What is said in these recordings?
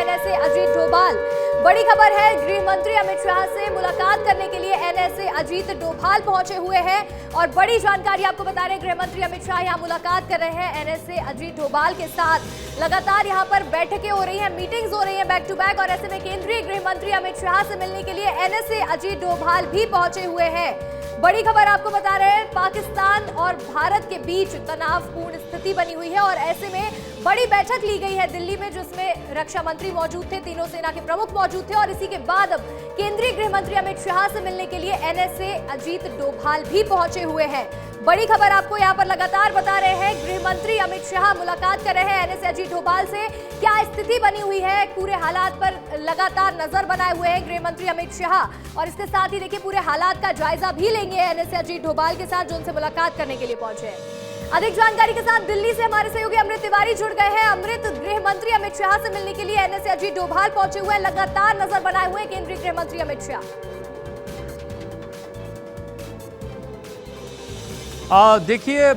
NSA Ajit Doval. बड़ी खबर है, गृह मंत्री अमित शाह से मुलाकात करने के लिए एनएसए अजीत डोभाल पहुंचे हुए हैं और बड़ी जानकारी आपको बता रहे हैं, गृह मंत्री अमित शाह यहां मुलाकात कर रहे हैं एनएसए अजीत डोभाल के साथ। लगातार यहां पर बैठकें हो रही हैं, मीटिंग्स हो रही हैं बैक टू बैक, और ऐसे में केंद्रीय गृह मंत्री अमित शाह से मिलने के लिए एनएसए अजीत डोभाल भी पहुंचे हुए हैं। बड़ी खबर आपको बता रहे हैं, पाकिस्तान और भारत के बीच तनावपूर्ण स्थिति बनी हुई है और ऐसे में बड़ी बैठक ली गई है दिल्ली में, जिसमें रक्षा मंत्री मौजूद थे, तीनों सेना के प्रमुख मौजूद थे और इसी के बाद अब केंद्रीय गृह मंत्री अमित शाह से मिलने के लिए एनएसए अजीत डोभाल भी पहुंचे हुए हैं। बड़ी खबर आपको यहां पर लगातार बता रहे हैं, गृह मंत्री अमित शाह मुलाकात कर रहे हैं एनएसए अजीत डोभाल से। क्या स्थिति बनी हुई है, पूरे हालात पर लगातार नजर बनाए हुए हैं गृह मंत्री अमित शाह और इसके साथ ही देखिए पूरे हालात का जायजा भी लेंगे एनएसए अजीत डोभाल के साथ, जो उनसे मुलाकात करने के लिए पहुंचे हैं। अधिक जानकारी के साथ दिल्ली से हमारे सहयोगी अमृत तिवारी जुड़ गए हैं। अमृत, गृह मंत्री अमित शाह से मिलने के लिए एनएसए अजीत डोभाल पहुंचे हुए हैं, लगातार नजर बनाए हुए केंद्रीय गृह मंत्री अमित शाह। देखिए,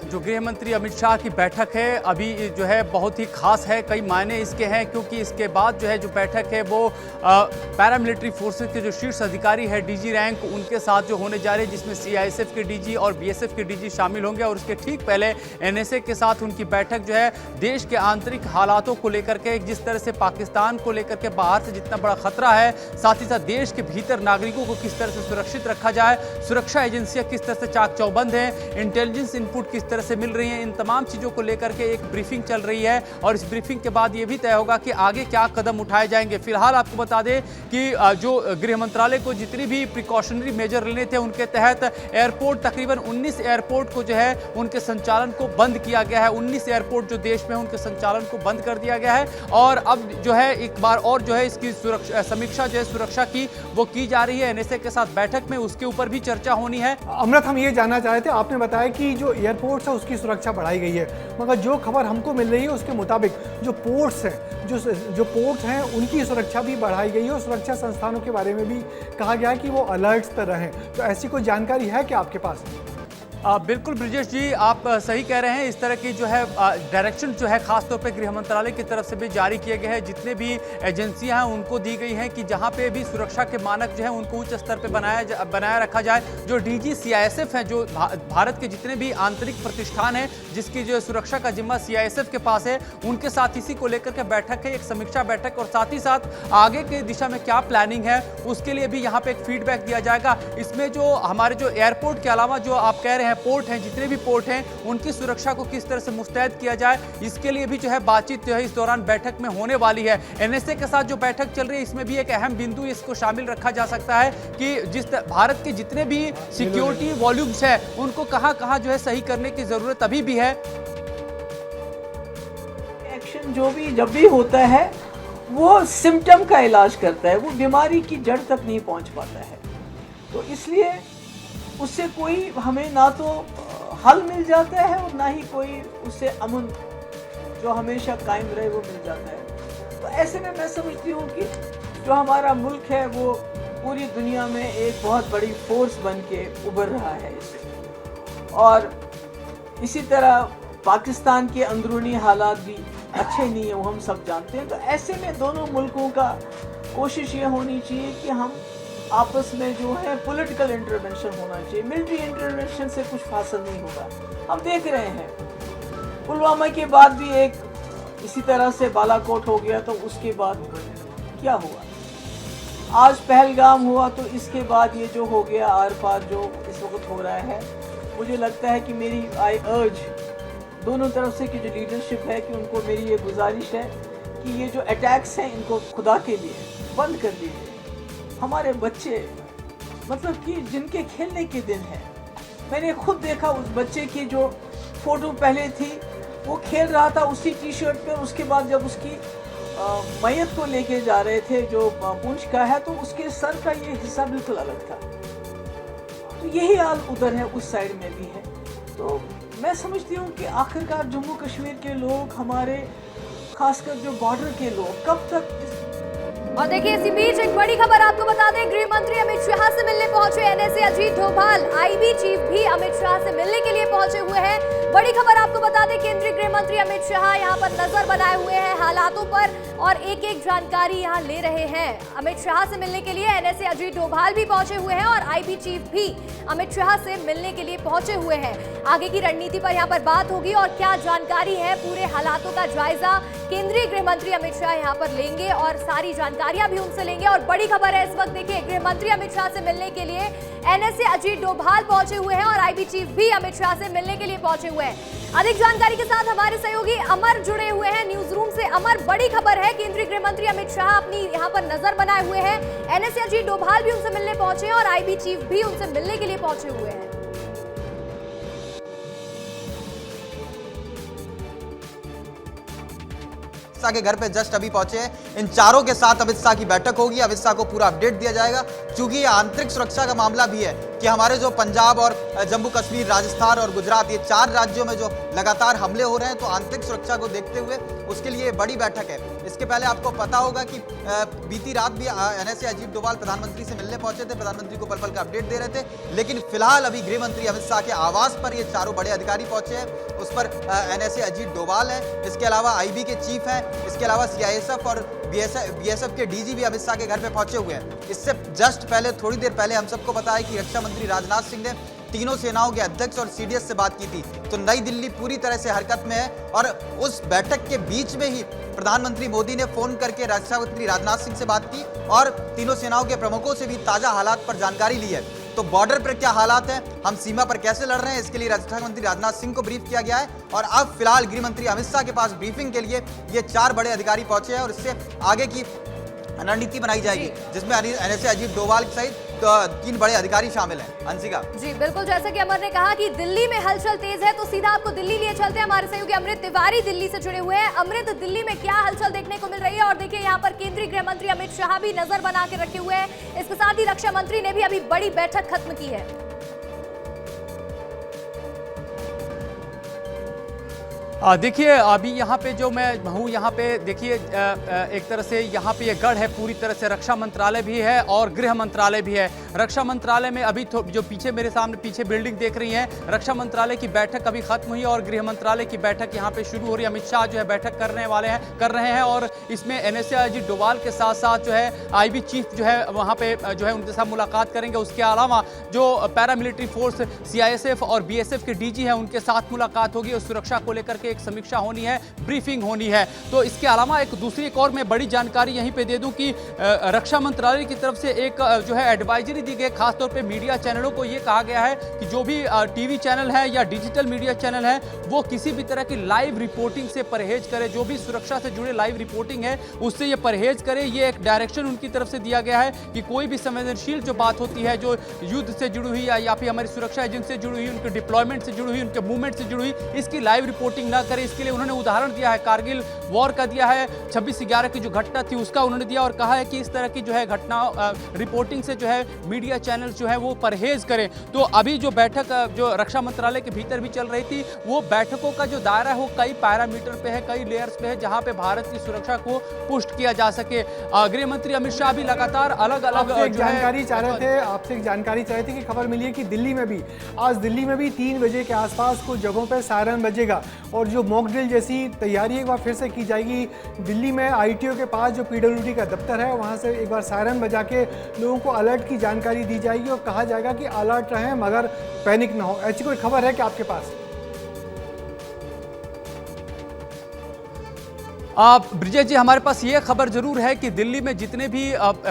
जो गृह मंत्री अमित शाह की बैठक है अभी जो है बहुत ही खास है। कई मायने इसके हैं क्योंकि इसके बाद जो है जो बैठक है वो पैरामिलिट्री फोर्सेस के जो शीर्ष अधिकारी है डीजी रैंक, उनके साथ जो होने जा रही है, जिसमें सीआईएसएफ के डीजी और बीएसएफ के डीजी शामिल होंगे और उसके ठीक पहले एनएसए के साथ उनकी बैठक जो है देश के आंतरिक हालातों को लेकर के, जिस तरह से पाकिस्तान को लेकर के बाहर से जितना बड़ा खतरा है, साथ ही साथ देश के भीतर नागरिकों को किस तरह से सुरक्षित रखा जाए, सुरक्षा एजेंसियां किस तरह से चाक चौबंद हैं, इंटेलिजेंस इनपुट किस तरह से मिल रही हैं, इन तमाम चीजों को लेकर के एक ब्रीफिंग चल रही है और इस ब्रीफिंग के बाद ये भी तय होगा कि आगे क्या कदम उठाए जाएंगे। फिलहाल आपको बता दें कि जो गृह मंत्रालय को जितनी भी प्रिकॉशनरी मेजर लेने थे उनके तहत एयरपोर्ट, तकरीबन 19 एयरपोर्ट को जो है उनके संचालन को बंद किया गया है। 19 एयरपोर्ट जो देश में है उनके संचालन को बंद कर दिया गया है और अब जो है एक बार और जो है इसकी समीक्षा जो है सुरक्षा की वो की जा रही है एनएसए के साथ बैठक में, उसके ऊपर भी चर्चा होनी है। अमृत, हम ये जानना चाह रहे थे, आपने बताया कि जो एयरपोर्ट्स है उसकी सुरक्षा बढ़ाई गई है, मगर जो खबर हमको मिल रही है उसके मुताबिक जो पोर्ट्स हैं, जो पोर्ट्स हैं उनकी सुरक्षा भी बढ़ाई गई है और सुरक्षा संस्थानों के बारे में भी कहा गया है कि वो अलर्ट्स पर रहें। तो ऐसी कोई जानकारी है क्या आपके पास? बिल्कुल ब्रिजेश जी, आप सही कह रहे हैं। इस तरह की जो है डायरेक्शन जो है खासतौर पे गृह मंत्रालय की तरफ से भी जारी किए गए हैं, जितने भी एजेंसियां हैं उनको दी गई हैं कि जहां पे भी सुरक्षा के मानक जो है उनको उच्च स्तर पे बनाया रखा जाए। जो डीजी सीआईएसएफ हैं, जो भारत के जितने भी आंतरिक प्रतिष्ठान हैं जिसकी जो सुरक्षा का जिम्मा सीआईएसएफ के पास है, उनके साथ इसी को लेकर के बैठक है, एक समीक्षा बैठक, और साथ ही साथ आगे की दिशा में क्या प्लानिंग है उसके लिए भी यहाँ पे एक फीडबैक दिया जाएगा। इसमें जो हमारे जो एयरपोर्ट के अलावा जो आप कह रहे हैं पोर्ट हैं, जितने भी पोर्ट हैं उनकी सुरक्षा को किस तरह से मुस्तैद किया जाए, इसके लिए भी जो है बातचीत जो है इस दौरान बैठक में होने वाली है। एनएसए के साथ जो बैठक चल रही है इसमें भी एक अहम बिंदु इसको शामिल रखा जा सकता है कि जिस भारत के जितने भी सिक्योरिटी वॉल्यूम्स है उनको कहां जो है सही करने की जरूरत अभी भी है। एक्शन जो भी जब भी होता है वो सिम्टम का इलाज करता है, वो बीमारी की जड़ तक नहीं पहुंच पाता है। तो इसलिए उससे कोई हमें ना तो हल मिल जाता है और ना ही कोई उससे अमन जो हमेशा कायम रहे वो मिल जाता है। तो ऐसे में मैं समझती हूँ कि जो हमारा मुल्क है वो पूरी दुनिया में एक बहुत बड़ी फोर्स बन के उभर रहा है इससे, और इसी तरह पाकिस्तान के अंदरूनी हालात भी अच्छे नहीं है, वो हम सब जानते हैं। तो ऐसे में दोनों मुल्कों का कोशिश ये होनी चाहिए कि हम आपस में जो है पॉलिटिकल इंटरवेंशन होना चाहिए, मिलिट्री इंटरवेंशन से कुछ हासिल नहीं होगा। हम देख रहे हैं पुलवामा के बाद भी एक इसी तरह से बालाकोट हो गया, तो उसके बाद क्या हुआ, आज पहलगाम हुआ, तो इसके बाद ये जो हो गया आर पार जो इस वक्त हो रहा है, मुझे लगता है कि मेरी आई अर्ज दोनों तरफ से की जो लीडरशिप है कि उनको मेरी ये गुजारिश है कि ये जो अटैक्स हैं इनको खुदा के लिए बंद कर दीजिए। हमारे बच्चे मतलब कि जिनके खेलने के दिन है, मैंने खुद देखा उस बच्चे की जो फोटो पहले थी वो खेल रहा था उसी टी शर्ट पे, उसके बाद जब उसकी मैयत को लेके जा रहे थे जो पुंछ का है, तो उसके सर का ये हिस्सा बिल्कुल अलग था। तो यही हाल उधर है, उस साइड में भी है। तो मैं समझती हूँ कि आखिरकार जम्मू कश्मीर के लोग, हमारे खासकर जो बॉर्डर के लोग, कब तक। और देखिए इसी बीच एक बड़ी खबर आपको बता दें, गृह मंत्री अमित शाह से मिलने पहुंचे NSA Ajit Doval. IB chief भी अमित शाह से मिलने के लिए पहुंचे हुए हैं। बड़ी खबर आपको बता दें, केंद्रीय गृह मंत्री अमित शाह यहां पर नजर बनाए हुए हैं हालातों पर और एक एक जानकारी यहां ले रहे हैं। अमित शाह से मिलने के लिए एनएसए अजीत डोभाल भी पहुंचे हुए हैं और आईबी चीफ भी अमित शाह से मिलने के लिए पहुंचे हुए हैं। आगे की रणनीति पर यहां पर बात होगी और क्या जानकारी है, पूरे हालातों का जायजा केंद्रीय गृह मंत्री अमित शाह यहां पर लेंगे और सारी जानकारियां भी उनसे लेंगे। और बड़ी खबर है इस वक्त, देखिए गृह मंत्री अमित शाह से मिलने के लिए एनएसए अजीत डोभाल पहुंचे हुए हैं और आईबी चीफ भी अमित शाह से मिलने के लिए पहुंचे हुए हैं। अधिक जानकारी के साथ हमारे सहयोगी अमर जुड़े हुए हैं न्यूज रूम से। अमर, बड़ी खबर है, केंद्रीय गृह मंत्री अमित शाह अपनी यहां पर नजर बनाए हुए हैं। एनएसए अजीत डोभाल भी उनसे मिलने पहुंचे हैं और आईबी चीफ भी उनसे मिलने के लिए पहुंचे हुए हैं। शाह के घर पे जस्ट अभी पहुंचे हैं। इन चारों के साथ अमित शाह की बैठक होगी। अमित शाह को पूरा अपडेट दिया जाएगा, क्योंकि ये आंतरिक सुरक्षा का मामला भी है कि हमारे जो पंजाब और जम्मू कश्मीर, राजस्थान और गुजरात, ये 4 राज्यों में जो लगातार हमले हो रहे हैं, तो आंतरिक सुरक्षा को देखते हुए उसके लिए बड़ी बैठक है। इसके पहले आपको पता होगा कि बीती रात भी एनएसए अजीत डोभाल प्रधानमंत्री से मिलने पहुंचे थे, प्रधानमंत्री को पल पल का अपडेट दे रहे थे। लेकिन फिलहाल अभी गृह मंत्री अमित शाह के आवास पर ये चारों बड़े अधिकारी पहुंचे हैं। उस पर एनएसए अजीत डोभाल है, इसके अलावा आईबी के चीफ हैं, इसके अलावा सीआईएसएफ और बीएसएफ के डीजी भी अमित शाह के घर पे पहुंचे हुए हैं। इससे जस्ट पहले, थोड़ी देर पहले हम सबको पता है कि रक्षा मंत्री राजनाथ सिंह ने तीनों सेनाओं के अध्यक्ष और सीडीएस से बात की थी। तो नई दिल्ली पूरी तरह से हरकत में है और उस बैठक के बीच में ही प्रधानमंत्री मोदी ने फोन करके रक्षा मंत्री राजनाथ सिंह से बात की और तीनों सेनाओं के प्रमुखों से भी ताजा हालात पर जानकारी ली है। तो बॉर्डर पर क्या हालात हैं, हम सीमा पर कैसे लड़ रहे हैं, इसके लिए रक्षा मंत्री राजनाथ सिंह को ब्रीफ किया गया है। और अब फिलहाल गृह मंत्री अमित शाह के पास ब्रीफिंग के लिए ये 4 बड़े अधिकारी पहुंचे हैं और इससे आगे की रणनीति बनाई जाएगी, जिसमें एनएसए अजीत डोभाल सहित 3 बड़े अधिकारी शामिल हैं। अंशिका जी बिल्कुल, जैसा कि अमर ने कहा कि दिल्ली में हलचल तेज है, तो सीधा आपको दिल्ली लिए चलते हैं। हमारे सहयोगी अमृत तिवारी दिल्ली से जुड़े हुए हैं। अमृत, दिल्ली में क्या हलचल देखने को मिल रही है? और देखिए यहाँ पर केंद्रीय गृह मंत्री अमित शाह भी नजर बना के रखे हुए हैं। इसके साथ ही रक्षा मंत्री ने भी अभी बड़ी बैठक खत्म की है। देखिए अभी यहाँ पे जो मैं हूँ, यहाँ पे देखिए एक तरह से यहाँ पे ये गढ़ है, पूरी तरह से रक्षा मंत्रालय भी है और गृह मंत्रालय भी है। रक्षा मंत्रालय में अभी जो पीछे मेरे सामने पीछे बिल्डिंग देख रही हैं, रक्षा मंत्रालय की बैठक अभी खत्म हुई और गृह मंत्रालय की बैठक यहाँ पे शुरू हो रही है। अमित शाह जो है बैठक कर रहे हैं और इसमें एनएसए अजीत डोभाल के साथ साथ जो है आईबी चीफ जो है वहाँ पे जो है उनके साथ मुलाकात करेंगे। उसके अलावा जो पैरामिलिट्री फोर्स सीआईएसएफ और बीएसएफ के डीजी हैं उनके साथ मुलाकात होगी और सुरक्षा को लेकर एक समीक्षा होनी है, ब्रीफिंग होनी है। तो इसके अलावा एक और मैं बड़ी जानकारी यहीं पे दे दूं कि रक्षा मंत्रालय की तरफ से एक जो है एडवाइजरी दी गई, खासतौर पे मीडिया चैनलों को ये कहा गया है कि जो भी टीवी चैनल है या डिजिटल मीडिया चैनल है वो किसी भी तरह की लाइव रिपोर्टिंग से परहेज करे। जो भी सुरक्षा से जुड़े लाइव रिपोर्टिंग है उससे ये परहेज करे। ये एक डायरेक्शन उनकी तरफ से दिया गया है कि कोई भी संवेदनशील जो बात होती है, जो युद्ध से जुड़ी हुई या फिर हमारी सुरक्षा एजेंसी से जुड़ी हुई, उनके डिप्लॉयमेंट से जुड़ी हुई, उनके मूवमेंट से जुड़ी हुई, इसकी लाइव रिपोर्टिंग ना करे। इसके लिए उन्होंने उदाहरण दिया है, कारगिल वॉर का दिया है, 26/11 की जो घटना थी उसका उन्होंने दिया और कहा है कि इस तरह की जो है घटना रिपोर्टिंग से जो है मीडिया चैनल जो है वो परहेज करें। तो अभी जो बैठक जो रक्षा मंत्रालय के भीतर भी चल रही थी, वो बैठकों का जो दायरा है वो कई पैरामीटर पे है, कई लेयर्स पे है, जहां पे भारत की सुरक्षा को पुष्ट किया जा सके। गृह मंत्री अमित शाह भी लगातार अलग अलग जानकारी चाह रहे थे, आपसे एक जानकारी चाह रहे थे कि खबर मिली है कि दिल्ली में भी आज दिल्ली में भी 3 बजे के आसपास कुछ जगहों पर सायरन बजेगा और जो मॉक ड्रिल जैसी तैयारी एक बार फिर से की जाएगी। दिल्ली में आईटीओ के पास जो पीडब्ल्यूडी का दफ्तर है वहां से एक बार सायरन बजा के लोगों को अलर्ट की जानकारी दी जाएगी और कहा जाएगा कि अलर्ट रहें मगर पैनिक ना हो। ऐसी कोई खबर है क्या आपके पास? ब्रिजेश जी, हमारे पास ये खबर जरूर है कि दिल्ली में जितने भी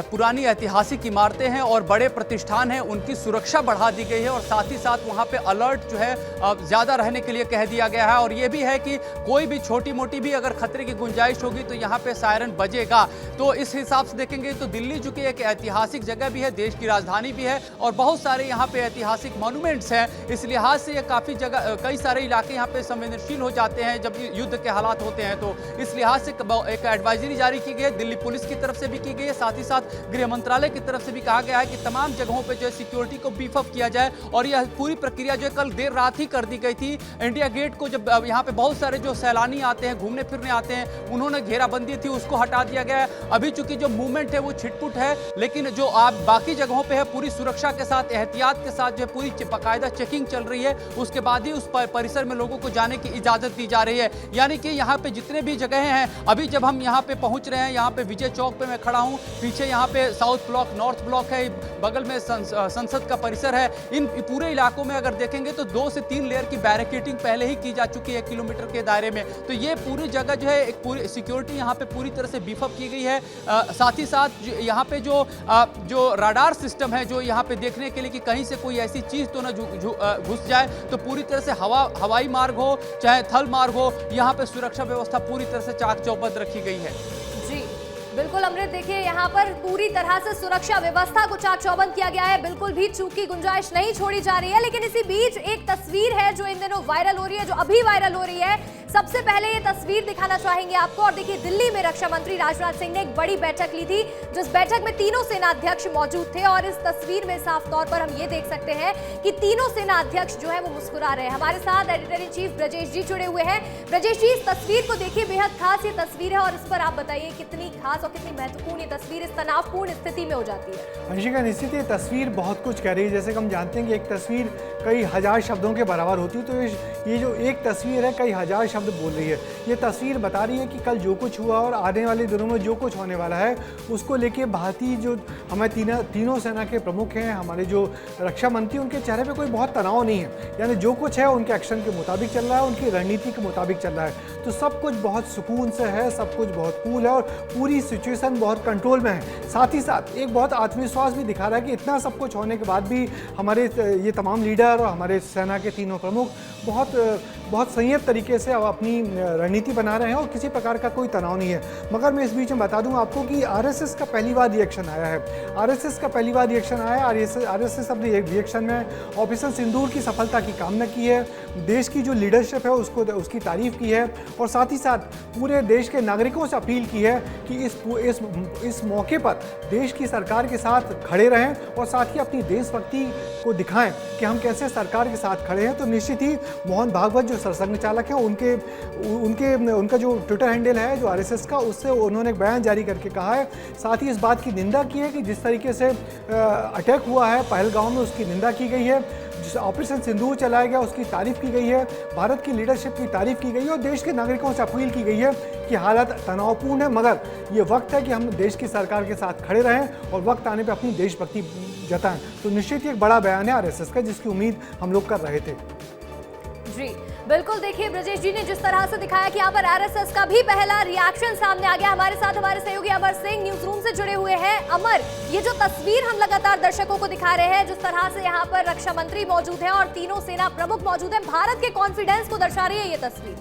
पुरानी ऐतिहासिक इमारतें हैं और बड़े प्रतिष्ठान हैं उनकी सुरक्षा बढ़ा दी गई है और साथ ही साथ वहां पे अलर्ट जो है ज़्यादा रहने के लिए कह दिया गया है। और ये भी है कि कोई भी छोटी मोटी भी अगर खतरे की गुंजाइश होगी तो यहाँ पे सायरन बजेगा। तो इस हिसाब से देखेंगे तो दिल्ली जो कि एक ऐतिहासिक जगह भी है, देश की राजधानी भी है और बहुत सारे यहाँ पे ऐतिहासिक मॉन्यूमेंट्स हैं। इस लिहाज से ये काफ़ी जगह, कई सारे इलाके यहाँ पे संवेदनशील हो जाते हैं जब युद्ध के हालात होते हैं। तो इस लिहाज आज से एक एडवाइजरी जारी की गई है, दिल्ली पुलिस की तरफ से भी की गई है, साथ ही साथ गृह मंत्रालय की तरफ से भी कहा गया है कि तमाम जगहों पे जो है सिक्योरिटी को बीफ अप किया जाए। और यह पूरी प्रक्रिया जो है कल देर रात ही कर दी गई थी। इंडिया गेट को जब यहाँ पे बहुत सारे जो सैलानी आते हैं, घूमने फिरने आते हैं, उन्होंने घेराबंदी थी उसको हटा दिया गया है। अभी चूंकि जो मूवमेंट है वो छिटपुट है, लेकिन जो आप बाकी जगहों पे है पूरी सुरक्षा के साथ, एहतियात के साथ जो है पूरी बाकायदा चेकिंग चल रही है। उसके बाद ही उस परिसर में लोगों को जाने की इजाजत दी जा रही है। यानी कि यहाँ पे जितने भी जगह हैं, अभी जब हम यहाँ पे पहुंच रहे हैं, यहाँ पे विजय चौक पे मैं खड़ा हूँ, पीछे यहाँ पे साउथ ब्लॉक, नॉर्थ ब्लॉक है, बगल में संसद का परिसर है। इन पूरे इलाकों में अगर देखेंगे तो 2 से 3 लेयर की बैरिकेडिंग पहले ही की जा चुकी है 1 किलोमीटर के दायरे में। तो ये पूरी जगह जो है एक पूरी सिक्योरिटी यहाँ पे पूरी तरह से बीफ अप की गई है। साथ ही साथ यहाँ पे जो राडार सिस्टम है, जो यहाँ पे देखने के लिए कि कहीं से कोई ऐसी चीज तो ना घुस जाए, तो पूरी तरह से हवाई मार्ग हो चाहे थल मार्ग हो, यहाँ पे सुरक्षा व्यवस्था पूरी तरह से चाक चौबंद रखी गई है। जी बिल्कुल अमृत, देखिए यहाँ पर पूरी तरह से सुरक्षा व्यवस्था को चाक चौबंद किया गया है, बिल्कुल भी चूक की गुंजाइश नहीं छोड़ी जा रही है। लेकिन इसी बीच एक तस्वीर है जो इन दिनों वायरल हो रही है, जो अभी वायरल हो रही है। सबसे पहले ये तस्वीर दिखाना चाहेंगे आपको। और देखिए, दिल्ली में रक्षा मंत्री राजनाथ सिंह ने एक बड़ी बैठक ली थी, जिस बैठक में तीनों सेना अध्यक्ष मौजूद थे। और इस तस्वीर में साफ तौर पर हम ये देख सकते हैं कि तीनों सेना अध्यक्ष जो है वो मुस्कुरा रहे हैं। हमारे साथ एडिटर इन चीफ ब्रजेश जी जुड़े हुए हैं। ब्रजेश जी, इस तस्वीर को देखिए, बेहद खास ये तस्वीर है और इस पर आप बताइए कितनी खास और कितनी महत्वपूर्ण ये तस्वीर इस तनावपूर्ण स्थिति में हो जाती है। अंशिका, निश्चित ये तस्वीर बहुत कुछ कह रही है। जैसे कि हम जानते हैं कि एक तस्वीर कई हजार शब्दों के बराबर होती है, तो ये जो एक तस्वीर है कई हजार शब्द बोल रही है। ये तस्वीर बता रही है कि कल जो कुछ हुआ और आने वाले दिनों में जो कुछ होने वाला है, उसको लेके भारतीय जो हमारे तीनों सेना के प्रमुख हैं, हमारे जो रक्षा मंत्री, उनके चेहरे पे कोई बहुत तनाव नहीं है। यानी जो कुछ है उनके एक्शन के मुताबिक चल रहा है, उनकी रणनीति के मुताबिक चल रहा है। तो सब कुछ बहुत सुकून से है, सब कुछ बहुत कूल है और पूरी सिचुएशन बहुत कंट्रोल में है। साथ ही साथ एक बहुत आत्मविश्वास भी दिखा रहा है कि इतना सब कुछ होने के बाद भी हमारे ये तमाम लीडर और हमारे सेना के तीनों प्रमुख बहुत संयत तरीके से अब अपनी रणनीति बना रहे हैं और किसी प्रकार का कोई तनाव नहीं है। मगर मैं इस बीच में बता दूं आपको कि आरएसएस का पहली बार रिएक्शन आया है। आरएसएस अपने रिएक्शन में ऑपरेशन सिंदूर की सफलता की कामना की है, देश की जो लीडरशिप है उसकी तारीफ की है और साथ ही साथ पूरे देश के नागरिकों से अपील की है कि इस मौके पर देश की सरकार के साथ खड़े रहें और साथ ही अपनी देशभक्ति को दिखाएं कि हम कैसे सरकार के साथ खड़े हैं। तो निश्चित ही मोहन भागवत जो सरसंघ चालक हैं, उनका जो ट्विटर हैंडल है जो आरएसएस का, उससे उन्होंने एक बयान जारी करके कहा है, साथ ही इस बात की निंदा की है कि जिस तरीके से अटैक हुआ है पहलगाम में, उसकी निंदा की गई है। जिस ऑपरेशन सिंदूर चलाया गया उसकी तारीफ की गई है, भारत की लीडरशिप की तारीफ की गई है और देश के नागरिकों से अपील की गई है कि हालात तनावपूर्ण है, मगर ये वक्त है कि हम देश की सरकार के साथ खड़े रहें और वक्त आने पर अपनी देशभक्ति जताएं। तो निश्चित ही एक बड़ा बयान है आरएसएस का, जिसकी उम्मीद हम लोग कर रहे थे। जी बिल्कुल, देखिए ब्रजेश जी ने जिस तरह से दिखाया कि यहाँ पर आरएसएस का भी पहला रिएक्शन सामने आ गया। हमारे साथ हमारे सहयोगी अमर सिंह न्यूज रूम से जुड़े हुए हैं। अमर, ये जो तस्वीर हम लगातार दर्शकों को दिखा रहे हैं, जिस तरह से यहाँ पर रक्षा मंत्री मौजूद हैं और तीनों सेना प्रमुख मौजूद हैं, भारत के कॉन्फिडेंस को दर्शा रही है ये तस्वीर।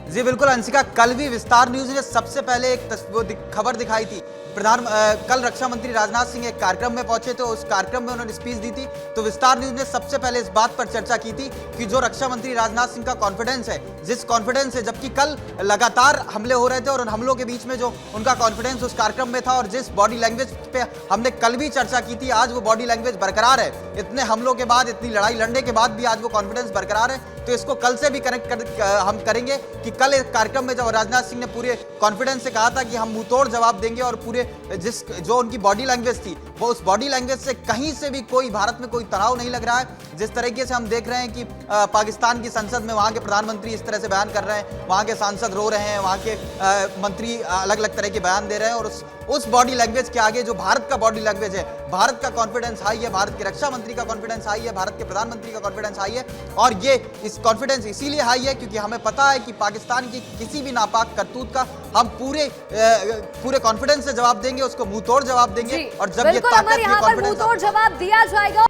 जी बिल्कुल अंशिका, कल भी विस्तार न्यूज ने सबसे पहले एक खबर दिखाई थी। कल रक्षा मंत्री राजनाथ सिंह एक कार्यक्रम में पहुंचे थे, उस कार्यक्रम में उन्होंने स्पीच दी थी। तो विस्तार न्यूज ने सबसे पहले इस बात पर चर्चा की थी कि जो रक्षा मंत्री राजनाथ सिंह का कॉन्फिडेंस है, जिस कॉन्फिडेंस है, जबकि कल लगातार हमले हो रहे थे और उन हमलों के बीच में जो उनका कॉन्फिडेंस उस कार्यक्रम में था और जिस बॉडी लैंग्वेज पे हमने कल भी चर्चा की थी, आज वो बॉडी लैंग्वेज बरकरार है। इतने हमलों के बाद, इतनी लड़ाई लड़ने के बाद भी आज वो कॉन्फिडेंस बरकरार है। तो इसको कल से भी कनेक्ट हम करेंगे कि कल एक कार्यक्रम में जब राजनाथ सिंह ने पूरे कॉन्फिडेंस से कहा था कि हम मुंहतोड़ जवाब देंगे और पूरे जो उनकी बॉडी लैंग्वेज थी, वो उस बॉडी लैंग्वेज से कहीं से भी कोई भारत में कोई तनाव नहीं लग रहा है। जिस तरीके से हम देख रहे हैं कि पाकिस्तान की संसद में वहाँ के प्रधानमंत्री इस तरह से बयान कर रहे हैं, वहाँ के सांसद रो रहे हैं, वहाँ के मंत्री अलग अलग तरह के बयान दे रहे हैं और उस बॉडी लैंग्वेज के आगे जो भारत का बॉडी लैंग्वेज है, भारत का कॉन्फिडेंस हाई है, भारत के रक्षा मंत्री का कॉन्फिडेंस हाई है, भारत के प्रधानमंत्री का कॉन्फिडेंस हाई है। और ये इस कॉन्फिडेंस इसीलिए हाई है क्योंकि हमें पता है कि पाकिस्तान की किसी भी नापाक करतूत का हम पूरे कॉन्फिडेंस से जवाब देंगे, उसको मुंहतोड़ जवाब देंगे। और जब ये ताकत, यहाँ पर मुंहतोड़ जवाब दिया जाएगा